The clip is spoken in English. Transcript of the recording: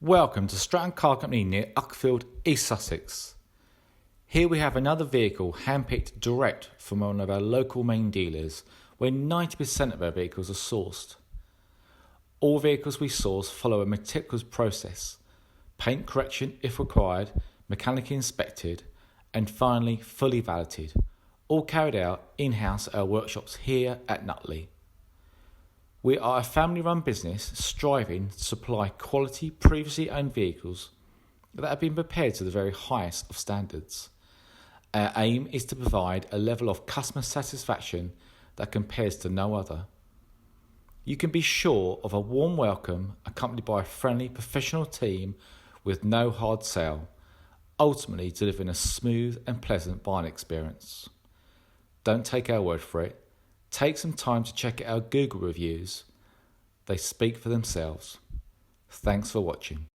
Welcome to Stratton Car Company near Uckfield, East Sussex. Here we have another vehicle handpicked direct from one of our local main dealers where 90% of our vehicles are sourced. All vehicles we source follow a meticulous process, paint correction if required, mechanically inspected and finally fully validated, all carried out in-house at our workshops here at Nutley. We are a family-run business striving to supply quality previously owned vehicles that have been prepared to the very highest of standards. Our aim is to provide a level of customer satisfaction that compares to no other. You can be sure of a warm welcome accompanied by a friendly professional team with no hard sell, ultimately delivering a smooth and pleasant buying experience. Don't take our word for it. Take some time to check out our Google reviews. They speak for themselves. Thanks for watching.